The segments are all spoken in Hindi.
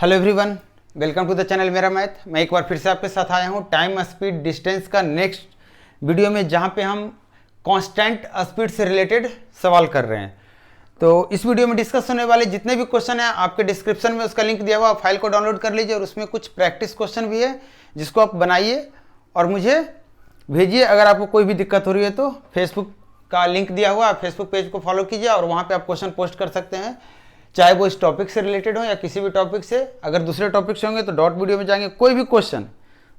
Hello everyone, welcome to the channel मेरा मैथ। मैं एक बार फिर से आपके साथ आया हूँ टाइम स्पीड डिस्टेंस का नेक्स्ट वीडियो में, जहाँ पे हम कांस्टेंट स्पीड से रिलेटेड सवाल कर रहे हैं। तो इस वीडियो में डिस्कस होने वाले जितने भी क्वेश्चन हैं आपके डिस्क्रिप्शन में उसका लिंक दिया हुआ, फाइल को डाउनलोड कर लीजिए और उसमें कुछ प्रैक्टिस क्वेश्चन भी है जिसको आप बनाइए और मुझे भेजिए। अगर आपको कोई भी दिक्कत हो रही है तो फेसबुक का लिंक दिया हुआ, फेसबुक पेज को फॉलो कीजिए और वहाँ पर आप क्वेश्चन पोस्ट कर सकते हैं, चाहे वो इस टॉपिक से रिलेटेड हो या किसी भी टॉपिक से। अगर दूसरे टॉपिक से होंगे तो डॉट वीडियो में जाएंगे। कोई भी क्वेश्चन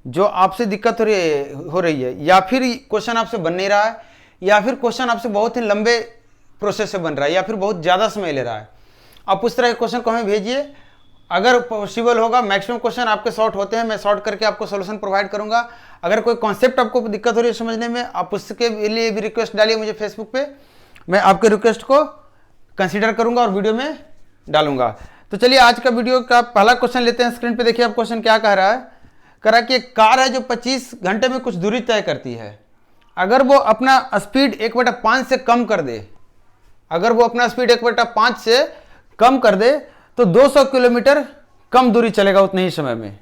जो आपसे दिक्कत हो रही है या फिर क्वेश्चन आपसे बन नहीं रहा है या फिर क्वेश्चन आपसे बहुत ही लंबे प्रोसेस से बन रहा है या फिर बहुत ज़्यादा समय ले रहा है, आप उस तरह के क्वेश्चन को हमें भेजिए। अगर पॉसिबल होगा, मैक्सिमम क्वेश्चन आपके शॉर्ट होते हैं, मैं शॉर्ट करके आपको सोल्यूशन प्रोवाइड करूंगा। अगर कोई कॉन्सेप्ट आपको दिक्कत हो रही है समझने में, आप उसके लिए भी रिक्वेस्ट डालिए मुझे फेसबुक पे, मैं आपके रिक्वेस्ट को कंसिडर करूंगा और वीडियो में डालूंगा। तो चलिए आज का वीडियो का पहला क्वेश्चन लेते हैं। स्क्रीन पे देखिए आप क्वेश्चन क्या कह रहा है। कह रहा है कि एक कार है जो 25 घंटे में कुछ दूरी तय करती है। अगर वो अपना स्पीड 1/5 से कम कर दे, अगर वो अपना स्पीड 1/5 से कम कर दे तो 200 किलोमीटर कम दूरी चलेगा उतने ही समय में।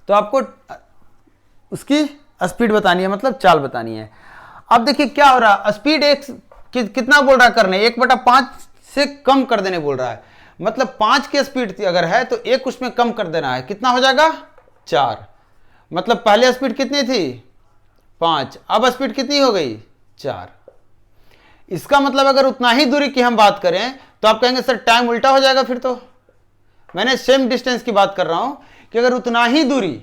तो आपको उसकी स्पीड बतानी है, मतलब चाल बतानी है। अब देखिए क्या हो रहा है, स्पीड कितना बोल रहा है करने, 1/5 से कम कर देने बोल रहा है। मतलब 5 की स्पीड अगर है तो एक उसमें कम कर देना है। कितना हो जाएगा? 4। मतलब पहले स्पीड कितनी थी? 5, अब स्पीड कितनी हो गई? 4। इसका मतलब अगर उतना ही दूरी की हम बात करें तो आप कहेंगे सर टाइम उल्टा हो जाएगा। फिर तो मैंने सेम डिस्टेंस की बात कर रहा हूं कि अगर उतना ही दूरी,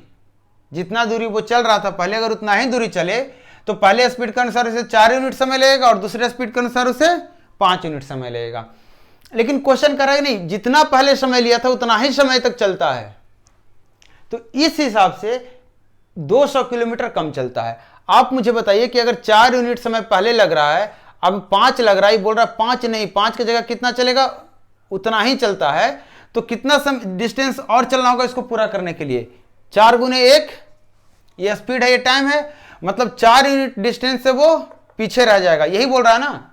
जितना दूरी वो चल रहा था पहले, अगर उतना ही दूरी चले तो पहले स्पीड के अनुसार उसे 4 यूनिट समय लगेगा और दूसरे स्पीड के अनुसार उसे 5 यूनिट समय लगेगा। लेकिन क्वेश्चन कर रहा है नहीं, जितना पहले समय लिया था उतना ही समय तक चलता है, तो इस हिसाब से 200 किलोमीटर कम चलता है। आप मुझे बताइए कि अगर 4 यूनिट समय पहले लग रहा है, अब 5 लग रहा है, बोल रहा है 5 नहीं, 5 की जगह कितना चलेगा? उतना ही चलता है। तो कितना डिस्टेंस और चलना होगा इसको पूरा करने के लिए? 4 गुने 1, ये स्पीड है, ये टाइम है, मतलब 4 यूनिट डिस्टेंस से वो पीछे रह जाएगा। यही बोल रहा है ना,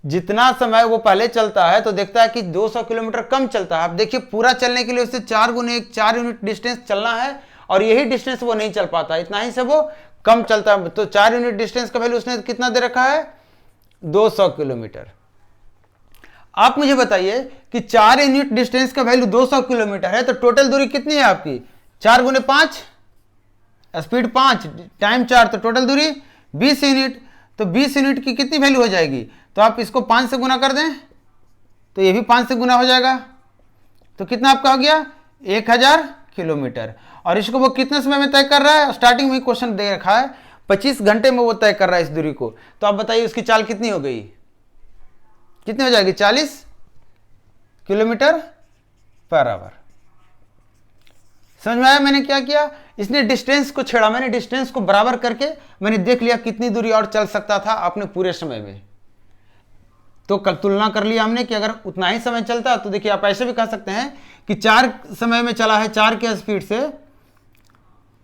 जितना समय वो पहले चलता है तो देखता है कि 200 किलोमीटर कम चलता है। अब देखिए पूरा चलने के लिए उससे 4 गुने 1, 4 यूनिट डिस्टेंस चलना है और यही डिस्टेंस वो नहीं चल पाता, इतना ही से वो कम चलता है। तो 4 यूनिट डिस्टेंस का वैल्यू उसने कितना दे रखा है? 200 किलोमीटर। आप मुझे बताइए कि 4 यूनिट डिस्टेंस का वैल्यू 200 किलोमीटर है तो टोटल दूरी कितनी है आपकी? 4 गुने 5, स्पीड 5, टाइम 4, तो टोटल दूरी 20 यूनिट। तो 20 यूनिट की कितनी वैल्यू हो जाएगी? तो आप इसको 5 से गुना कर दें तो ये भी 5 से गुना हो जाएगा। तो कितना आपका हो गया? 1000 किलोमीटर। और इसको वो कितने समय में तय कर रहा है? स्टार्टिंग में क्वेश्चन दे रखा है 25 घंटे में वो तय कर रहा है इस दूरी को। तो आप बताइए उसकी चाल कितनी हो गई? कितनी हो जाएगी? 40 किलोमीटर पर आवर। समझ में आया मैंने क्या किया? इसने डिस्टेंस को छेड़ा, मैंने डिस्टेंस को बराबर करके मैंने देख लिया कितनी दूरी और चल सकता था अपने पूरे समय में। तो कल तुलना कर लिया हमने कि अगर उतना ही समय चलता, तो देखिए आप ऐसे भी कह सकते हैं कि 4 समय में चला है 4 के स्पीड से,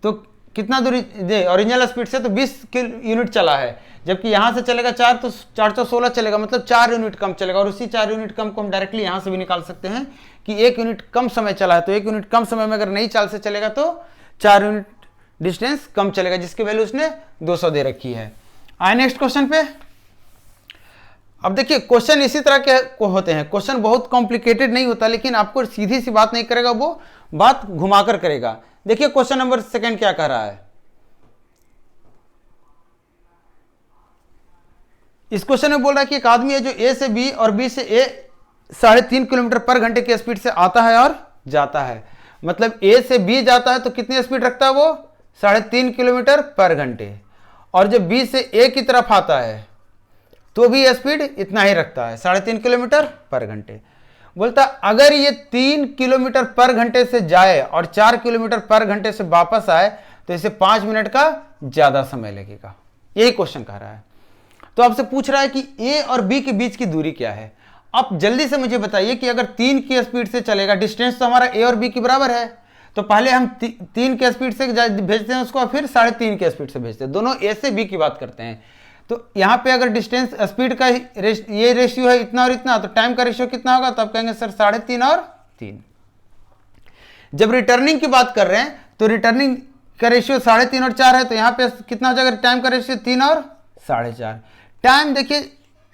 तो कितना दूरी दे ओरिजिनल स्पीड से, तो 20 यूनिट चला है, जबकि यहां से चलेगा 4 तो 416 चलेगा, मतलब 4 यूनिट कम चलेगा। और उसी 4 यूनिट कम को हम डायरेक्टली यहां से भी निकाल सकते हैं कि 1 यूनिट कम समय चला है, तो 1 यूनिट कम समय में अगर नई चाल से चलेगा तो 4 यूनिट डिस्टेंस कम चलेगा, जिसकी वैल्यू उसने 200 दे रखी है। आए नेक्स्ट क्वेश्चन पे। अब देखिए क्वेश्चन इसी तरह के होते हैं, क्वेश्चन बहुत कॉम्प्लिकेटेड नहीं होता, लेकिन आपको सीधी सी बात नहीं करेगा, वो बात घुमाकर करेगा। देखिए क्वेश्चन नंबर 2 क्या कह रहा है। इस क्वेश्चन में बोल रहा है कि एक आदमी है जो ए से बी और बी से ए 3.5 किलोमीटर पर घंटे की स्पीड से आता है और जाता है। मतलब ए से बी जाता है तो कितनी स्पीड रखता है वो? 3.5 किलोमीटर पर घंटे। और जब बी से ए की तरफ आता है तो भी स्पीड इतना ही रखता है, 3.5 किलोमीटर पर घंटे। बोलता अगर ये 3 किलोमीटर पर घंटे से जाए और 4 किलोमीटर पर घंटे से वापस आए तो इसे 5 मिनट का ज्यादा समय लगेगा। यही क्वेश्चन कह रहा है। तो आपसे पूछ रहा है कि ए और बी के बीच की दूरी क्या है। आप जल्दी से मुझे बताइए कि अगर 3 की स्पीड से चलेगा, डिस्टेंस तो हमारा ए और बी के बराबर है, तो पहले हम 3 के स्पीड से भेजते हैं उसको, फिर 3.5 के स्पीड से भेजते हैं। दोनों ए से बी की बात करते हैं। तो यहाँ पे अगर डिस्टेंस स्पीड का ये रेशियो है इतना और इतना, तो टाइम का रेशियो कितना होगा? तो आप कहेंगे सर 3.5 और 3। जब रिटर्निंग की बात कर रहे हैं तो रिटर्निंग का रेशियो 3.5 और 4 है, तो यहाँ पे कितना हो जाएगा टाइम का रेशियो 3 और 4.5। टाइम देखिए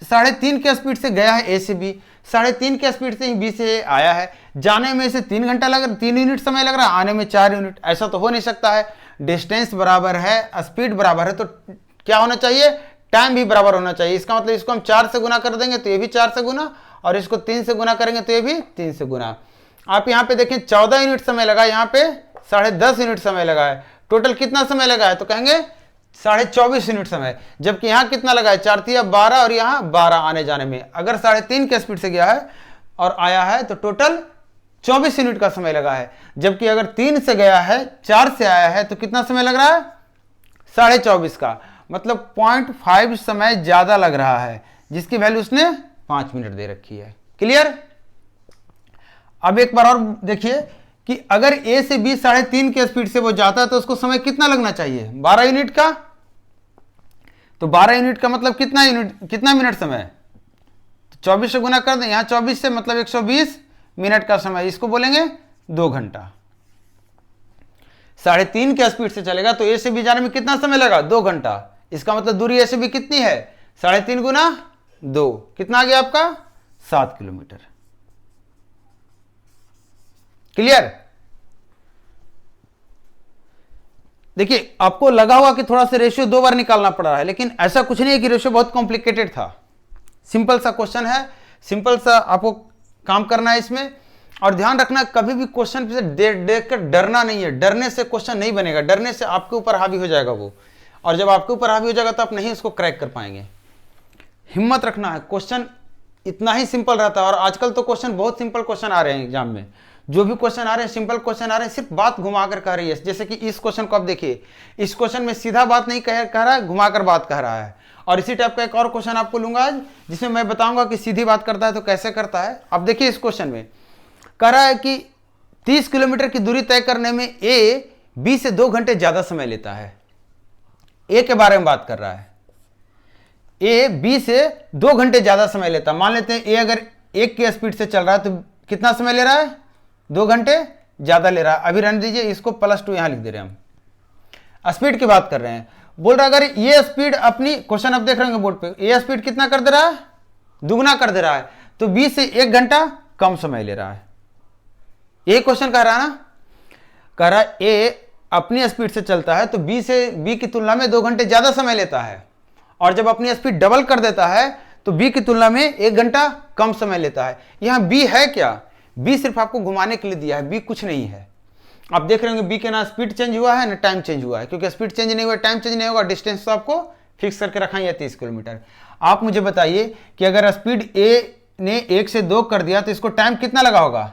3.5 के स्पीड से गया है ए से बी, 3.5 के स्पीड से ही बी से आया है। जाने में इसे 3 घंटा लग रहा, 3 यूनिट समय लग रहा है, आने में 4 यूनिट। ऐसा तो हो नहीं सकता है। डिस्टेंस बराबर है, स्पीड बराबर है, तो क्या होना चाहिए, टाइम भी बराबर होना चाहिए। इसका मतलब इसको हम 4 से गुना कर देंगे तो ये भी 4 से गुना, और इसको 3 से गुना करेंगे तो ये भी 3 से गुना। आप यहाँ पे देखें 14 यूनिट समय लगा, यहाँ पे 10.5 यूनिट समय लगा है। टोटल कितना समय लगा है, तो कहेंगे 24.5 यूनिट समय। जबकि यहाँ कितना लगा है, 4 3 12 और यहाँ 12 आने जाने में। अगर 3.5 के स्पीड से गया है और आया है तो टोटल 24 यूनिट का समय लगा है। जबकि अगर 3 से गया है, 4 से आया है, तो कितना समय लग रहा है, 24.5 का, मतलब 0.5 समय ज्यादा लग रहा है, जिसकी वैल्यू उसने 5 मिनट दे रखी है। क्लियर। अब एक बार और देखिए कि अगर ए से बी 3.5 के स्पीड से वो जाता है तो उसको समय कितना लगना चाहिए, 12 यूनिट का। तो 12 यूनिट का मतलब कितना मिनट समय, तो 24 से गुना कर दें, यहां 24 से मतलब 120 मिनट का समय, इसको बोलेंगे 2 घंटा। 3.5 के स्पीड से चलेगा तो ए से बी जाने में कितना समय लगा, 2 घंटा। इसका मतलब दूरी ए से बी कितनी है, 3.5 गुना 2, कितना आ गया आपका, 7 किलोमीटर। क्लियर। देखिए आपको लगा हुआ कि थोड़ा सा रेशियो 2 बार निकालना पड़ रहा है, लेकिन ऐसा कुछ नहीं है कि रेशियो बहुत कॉम्प्लिकेटेड था। सिंपल सा क्वेश्चन है, सिंपल सा आपको काम करना है इसमें। और ध्यान रखना कभी भी क्वेश्चन से देख कर डरना नहीं है। डरने से क्वेश्चन नहीं बनेगा, डरने से आपके ऊपर हावी हो जाएगा वो, और जब आपके ऊपर हावी हो जाएगा तो आप नहीं उसको क्रैक कर पाएंगे। हिम्मत रखना है, क्वेश्चन इतना ही सिंपल रहता है। और आजकल तो क्वेश्चन बहुत सिंपल क्वेश्चन आ रहे हैं एग्जाम में, जो भी क्वेश्चन आ रहे हैं सिंपल क्वेश्चन आ रहे हैं, सिर्फ बात घुमाकर कह रही है। जैसे कि इस क्वेश्चन को आप देखिए, इस क्वेश्चन में सीधा बात नहीं कह रहा है, घुमाकर बात कह रहा है। और इसी टाइप का एक और क्वेश्चन आपको लूंगा आज, जिसमें मैं बताऊंगा कि सीधी बात करता है तो कैसे करता है। अब देखिए इस क्वेश्चन में कह रहा है कि 30 किलोमीटर की दूरी तय करने में ए बी से 2 घंटे ज्यादा समय लेता है। ए के बारे में बात कर रहा है, ए बी से 2 घंटे ज्यादा समय लेता है। मान लेते हैं ए अगर 1 के स्पीड से चल रहा है तो कितना समय ले रहा है, 2 घंटे ज्यादा ले रहा है। अभी रहने दीजिए, इसको +2 यहां लिख दे रहे हैं हम। स्पीड की बात कर रहे हैं, बोल रहा है अगर ये स्पीड अपनी, क्वेश्चन अब देख रहे होंगे बोर्ड पे, ये स्पीड कितना कर दे रहा है, दुगना कर दे रहा है, तो बी से 1 घंटा कम समय ले रहा है। ये क्वेश्चन कह रहा है ना, कह रहा है ए अपनी स्पीड से चलता है तो बी की तुलना में 2 घंटे ज्यादा समय लेता है, और जब अपनी स्पीड डबल कर देता है तो बी की तुलना में 1 घंटा कम समय लेता है। यहां बी है क्या, बी सिर्फ आपको घुमाने के लिए दिया है, बी कुछ नहीं है। आप देख रहे होंगे बी के ना स्पीड चेंज हुआ है ना टाइम चेंज हुआ है, क्योंकि स्पीड चेंज नहीं हुआ, टाइम चेंज नहीं होगा, डिस्टेंस तो आपको फिक्स करके रखा है 30 किलोमीटर। आप मुझे बताइए कि अगर स्पीड ए ने 1 से 2 कर दिया तो इसको टाइम कितना लगा होगा,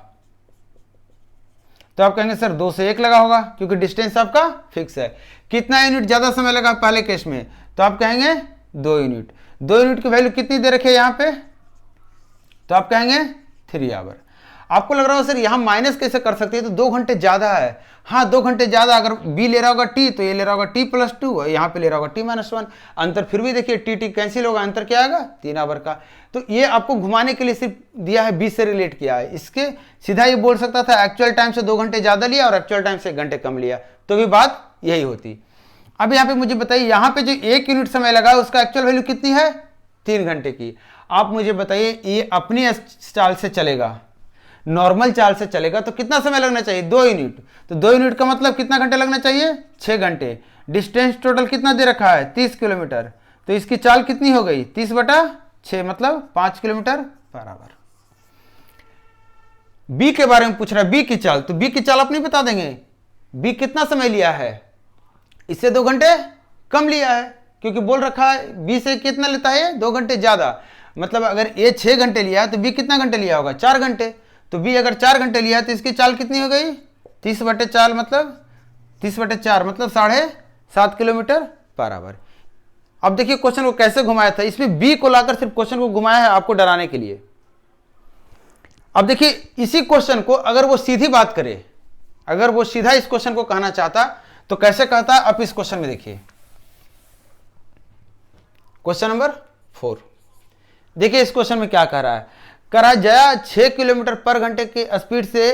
तो आप कहेंगे सर 2 से 1 लगा होगा, क्योंकि डिस्टेंस आपका फिक्स है। कितना यूनिट ज्यादा समय लगा पहले केस में, तो आप कहेंगे 2 यूनिट। 2 यूनिट की वैल्यू कितनी दे रखी है यहां पे, तो आप कहेंगे 3 आवर। आपको लग रहा हो सर यहां माइनस कैसे कर सकते हैं, तो 2 घंटे ज्यादा है। हाँ 2 घंटे ज्यादा, अगर बी ले रहा होगा टी तो ये ले रहा होगा t+2 और यहाँ पे ले रहा होगा t-1। अंतर फिर भी देखिए टी कैंसिल होगा, अंतर क्या आएगा, 3 आवर का। तो ये आपको घुमाने के लिए सिर्फ दिया है, बी से रिलेट किया है। इसके सीधा ये बोल सकता था एक्चुअल टाइम से 2 घंटे ज्यादा लिया और एक्चुअल टाइम से 1 घंटे कम लिया, तो भी बात यही होती। अब यहाँ पे मुझे बताइए, यहाँ पे जो 1 यूनिट समय लगा उसका एक्चुअल वैल्यू कितनी है, 3 घंटे की। आप मुझे बताइए ये अपनी चाल से चलेगा, नॉर्मल चाल से चलेगा तो कितना समय लगना चाहिए, 2 यूनिट। तो 2 यूनिट का मतलब कितना घंटे लगना चाहिए, 6 घंटे। डिस्टेंस टोटल कितना दे रखा है, 30 किलोमीटर। तो इसकी चाल कितनी हो गई, 30/6 मतलब 5 किलोमीटर पर आवर। बी के बारे में पूछ रहा है, बी की चाल, तो बी की चाल आप नहीं बता देंगे, बी कितना समय लिया है, इससे 2 घंटे कम लिया है, क्योंकि बोल रखा है बी से कितना लेता है, 2 घंटे ज्यादा। मतलब अगर ए 6 घंटे लिया है तो बी कितना घंटे लिया होगा, 4 घंटे। तो बी अगर 4 घंटे लिया है तो इसकी चाल कितनी हो गई, 30/4 मतलब 30/4 मतलब 7.5 किलोमीटर पर आवर। अब देखिए क्वेश्चन को कैसे घुमाया था, इसमें बी को लाकर सिर्फ क्वेश्चन को घुमाया है आपको डराने के लिए। अब देखिए इसी क्वेश्चन को अगर वो सीधी बात करे, अगर वो सीधा इस क्वेश्चन को कहना चाहता तो कैसे कहता है, आप इस क्वेश्चन में देखिए, क्वेश्चन नंबर 4। देखिए इस क्वेश्चन में क्या कह रहा है, कह रहा है जया 6 किलोमीटर पर घंटे की स्पीड से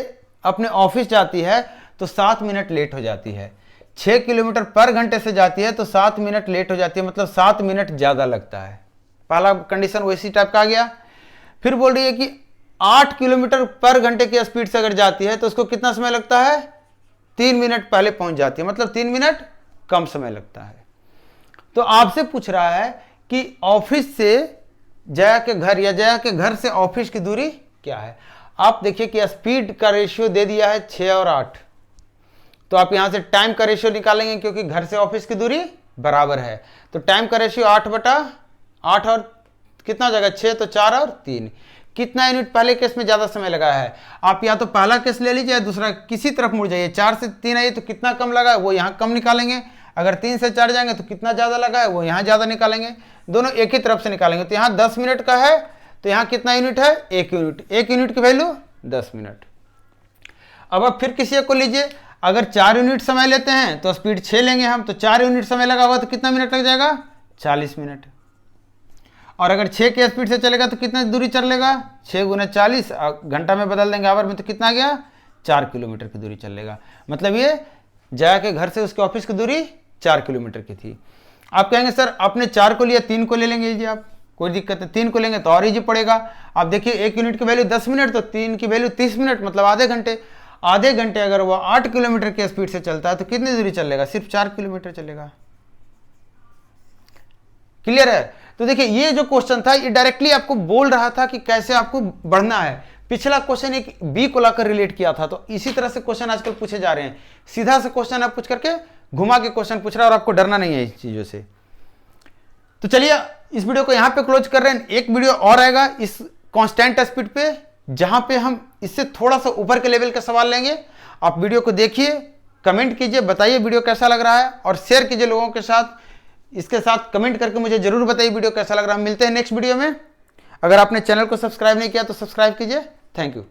अपने ऑफिस जाती है तो 7 मिनट लेट हो जाती है, 6 किलोमीटर पर घंटे से जाती है तो 7 मिनट लेट हो जाती है, मतलब 7 मिनट ज़्यादा लगता है। पहला कंडीशन वैसी टाइप का आ गया। फिर बोल रही है कि 8 किलोमीटर पर घंटे की स्पीड से अगर जाती है तो उसको कितना समय लगता है, 3 मिनट पहले पहुंच जाती है, मतलब 3 मिनट कम समय लगता है। तो आपसे पूछ रहा है कि ऑफिस से जया के घर या जया के घर से ऑफिस की दूरी क्या है। आप देखिए कि स्पीड का रेशियो दे दिया है 6 और 8, तो आप यहां से टाइम का रेशियो निकालेंगे क्योंकि घर से ऑफिस की दूरी बराबर है। तो टाइम का रेशियो 8/8 और कितना हो जाएगा 6, तो 4 और 3। कितना यूनिट पहले केस में ज्यादा समय लगा है, आप या तो पहला केस ले लीजिए या दूसरा, किसी तरफ मुड़ जाइए। 4 से 3 आइए तो कितना कम लगा है वो यहाँ कम निकालेंगे, अगर 3 से 4 जाएंगे तो कितना ज्यादा लगा है वो यहाँ ज्यादा निकालेंगे, दोनों एक ही तरफ से निकालेंगे। तो यहाँ 10 मिनट का है तो यहाँ कितना यूनिट है, 1 यूनिट, 1 यूनिट की वैल्यू 10 मिनट। अब आप फिर किसी एक को लीजिए, अगर 4 यूनिट समय लेते हैं तो स्पीड 6 लेंगे हम, तो 4 यूनिट समय लगा हुआ तो कितना मिनट लग जाएगा, 40 मिनट। और अगर 6 के स्पीड से चलेगा तो कितना दूरी चलेगा, 6 गुना 40, घंटा में बदल देंगे आवर में तो कितना आ गया, 4 किलोमीटर की दूरी चलेगा। मतलब ये जया के घर से उसके ऑफिस की दूरी 4 किलोमीटर की थी। आप कहेंगे सर आपने 4 को लिया, 3 को ले लेंगे जी, आप कोई दिक्कत है, 3 को लेंगे तो और इजी पड़ेगा। आप देखिए 1 यूनिट की वैल्यू 10 मिनट, तो 3 की वैल्यू 30 मिनट, मतलब आधे घंटे। आधे घंटे अगर वो 8 किलोमीटर की स्पीड से चलता है तो कितनी दूरी चलेगा, सिर्फ 4 किलोमीटर चलेगा। क्लियर है। तो देखिए ये जो क्वेश्चन था ये डायरेक्टली आपको बोल रहा था कि कैसे आपको बढ़ना है। पिछला क्वेश्चन एक बी को लाकर रिलेट किया था, तो इसी तरह से क्वेश्चन आजकल पूछे जा रहे हैं। सीधा से क्वेश्चन आप पूछ करके घुमा के क्वेश्चन पूछ रहा है और आपको डरना नहीं है इस चीजों से। तो चलिए इस वीडियो को यहां पे क्लोज कर रहे हैं। एक वीडियो और आएगा इस कांस्टेंट स्पीड पे, जहां पे हम इससे थोड़ा सा ऊपर के लेवल का सवाल लेंगे। आप वीडियो को देखिए, कमेंट कीजिए, बताइए वीडियो कैसा लग रहा है और शेयर कीजिए लोगों के साथ। इसके साथ कमेंट करके मुझे जरूर बताइए वीडियो कैसा लग रहा है। मिलते हैं नेक्स्ट वीडियो में। अगर आपने चैनल को सब्सक्राइब नहीं किया तो सब्सक्राइब कीजिए। Thank you.